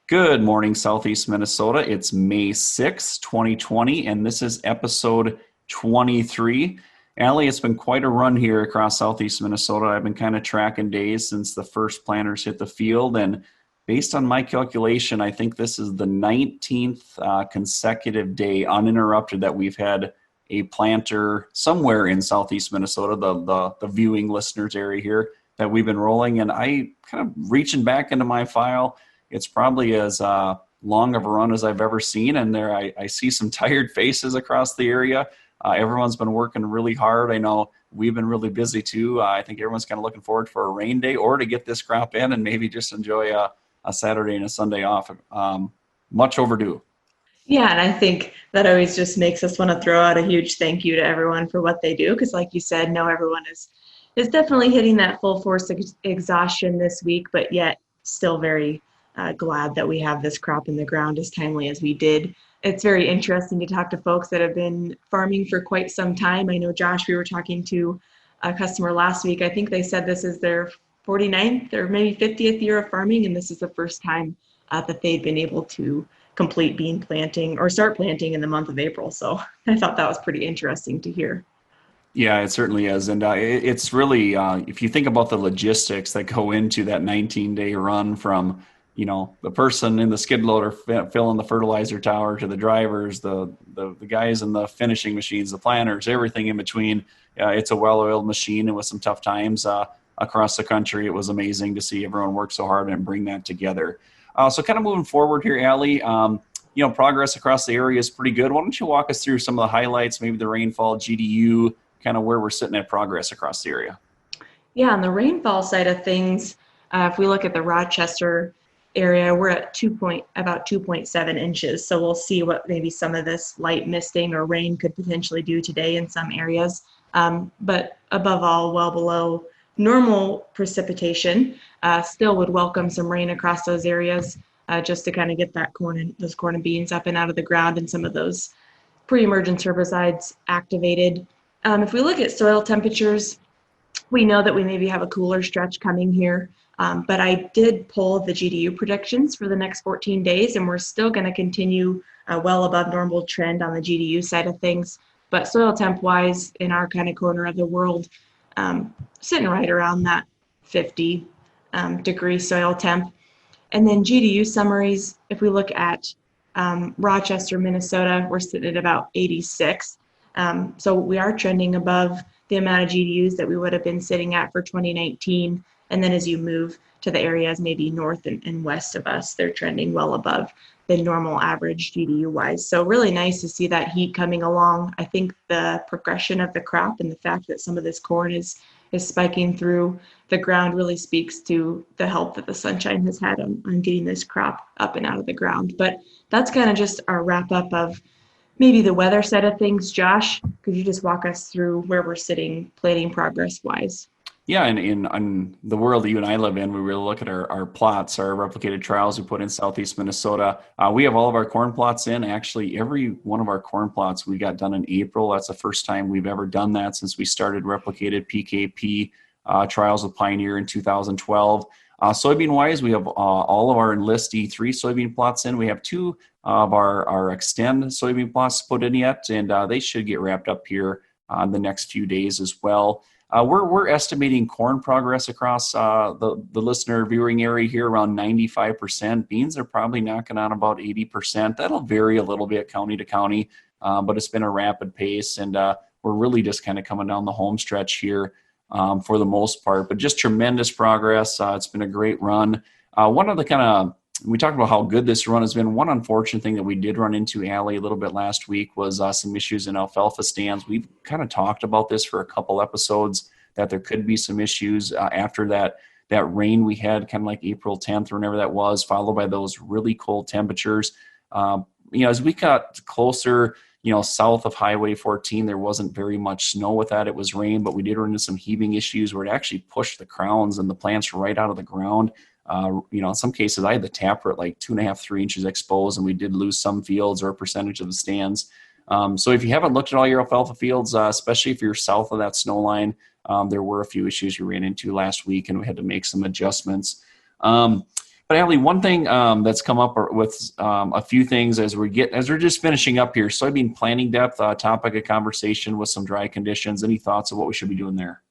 Good morning, Southeast Minnesota. It's May 6, 2020, and this is episode 23. Allie, it's been quite a run here across Southeast Minnesota. I've been kind of tracking days since the first planters hit the field, and based on my calculation, I think this is the 19th consecutive day uninterrupted that we've had a planter somewhere in Southeast Minnesota, the viewing listeners area here, that we've been rolling. And I kind of reaching back into my file, it's probably as long of a run as I've ever seen. And there I see some tired faces across the area. Everyone's been working really hard. I know we've been really busy too. I think everyone's kind of looking forward for a rain day or to get this crop in and maybe just enjoy a Saturday and a Sunday off. Much overdue. Yeah, and I think that always just makes us want to throw out a huge thank you to everyone for what they do, because like you said, no, everyone is definitely hitting that full force exhaustion this week, but yet still very glad that we have this crop in the ground as timely as we did. It's very interesting to talk to folks that have been farming for quite some time. I know, Josh, we were talking to a customer last week. I think they said this is their 49th or maybe 50th year of farming, and this is the first time that they've been able to complete bean planting or start planting in the month of April. So I thought that was pretty interesting to hear. Yeah, it certainly is. And it's really, if you think about the logistics that go into that 19-day run from, the person in the skid loader filling the fertilizer tower to the drivers, the guys in the finishing machines, the planters, everything in between. It's a well-oiled machine, and with some tough times across the country, it was amazing to see everyone work so hard and bring that together. So kind of moving forward here, Allie, progress across the area is pretty good. Why don't you walk us through some of the highlights, maybe the rainfall, GDU, kind of where we're sitting at progress across the area? Yeah, on the rainfall side of things, if we look at the Rochester area, we're at about 2.7 inches. So we'll see what maybe some of this light misting or rain could potentially do today in some areas. But above all, well below normal precipitation. Still would welcome some rain across those areas just to kind of get those corn and beans up and out of the ground and some of those pre-emergence herbicides activated. If we look at soil temperatures, we know that we maybe have a cooler stretch coming here, but I did pull the GDU predictions for the next 14 days, and we're still going to continue well above normal trend on the GDU side of things. But soil temp wise, in our kind of corner of the world, sitting right around that 50 degree soil temp. And then GDU summaries, if we look at Rochester, Minnesota, we're sitting at about 86. So we are trending above the amount of GDUs that we would have been sitting at for 2019. And then as you move to the areas maybe north and west of us, they're trending well above the normal average GDU wise. So really nice to see that heat coming along. I think the progression of the crop and the fact that some of this corn is spiking through the ground really speaks to the help that the sunshine has had on getting this crop up and out of the ground. But that's kind of just our wrap up of maybe the weather side of things. Josh, could you just walk us through where we're sitting planting progress wise? Yeah, and in the world that you and I live in, we really look at our plots, our replicated trials we put in Southeast Minnesota. We have all of our corn plots in. Actually, every one of our corn plots we got done in April. That's the first time we've ever done that since we started replicated PKP trials with Pioneer in 2012. Soybean-wise, we have all of our Enlist E3 soybean plots in. We have two of our Extend soybean plots put in yet, and they should get wrapped up here the next few days as well. We're estimating corn progress across the listener viewing area here around 95%. Beans are probably knocking on about 80%. That'll vary a little bit county to county, but it's been a rapid pace, and we're really just kind of coming down the home stretch here for the most part. But just tremendous progress. It's been a great run. One of the kind of we talked about how good this run has been. One unfortunate thing that we did run into, Allie, a little bit last week was some issues in alfalfa stands. We've kind of talked about this for a couple episodes, that there could be some issues after that rain we had, kind of like April 10th or whenever that was, followed by those really cold temperatures. As we got closer, south of Highway 14, there wasn't very much snow with that. It was rain, but we did run into some heaving issues where it actually pushed the crowns and the plants right out of the ground. In some cases, I had the taproot like 2.5, 3 inches exposed, and we did lose some fields or a percentage of the stands. So if you haven't looked at all your alfalfa fields, especially if you're south of that snow line, there were a few issues you ran into last week, and we had to make some adjustments. But Allie, one thing that's come up with a few things as we're just finishing up here, soybean planting depth, topic of conversation with some dry conditions. Any thoughts of what we should be doing there?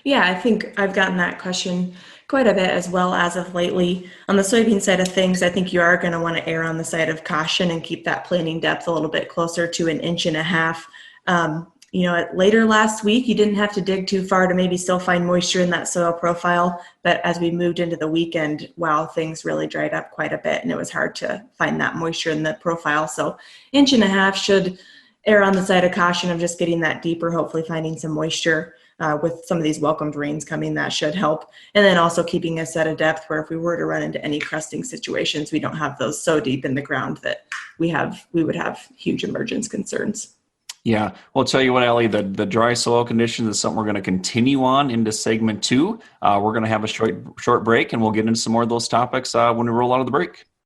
Yeah, I think I've gotten that question quite a bit as well as of lately. On the soybean side of things, I think you are going to want to err on the side of caution and keep that planting depth a little bit closer to 1.5 inches. Later last week, you didn't have to dig too far to maybe still find moisture in that soil profile. But as we moved into the weekend, wow, things really dried up quite a bit and it was hard to find that moisture in the profile. So 1.5 inches should err on the side of caution of just getting that deeper, hopefully finding some moisture. With some of these welcomed rains coming, that should help. And then also keeping us at a depth where if we were to run into any crusting situations, we don't have those so deep in the ground that we would have huge emergence concerns. Yeah, well, I'll tell you what, Allie, the dry soil conditions is something we're going to continue on into segment 2. We're going to have a short break, and we'll get into some more of those topics when we roll out of the break.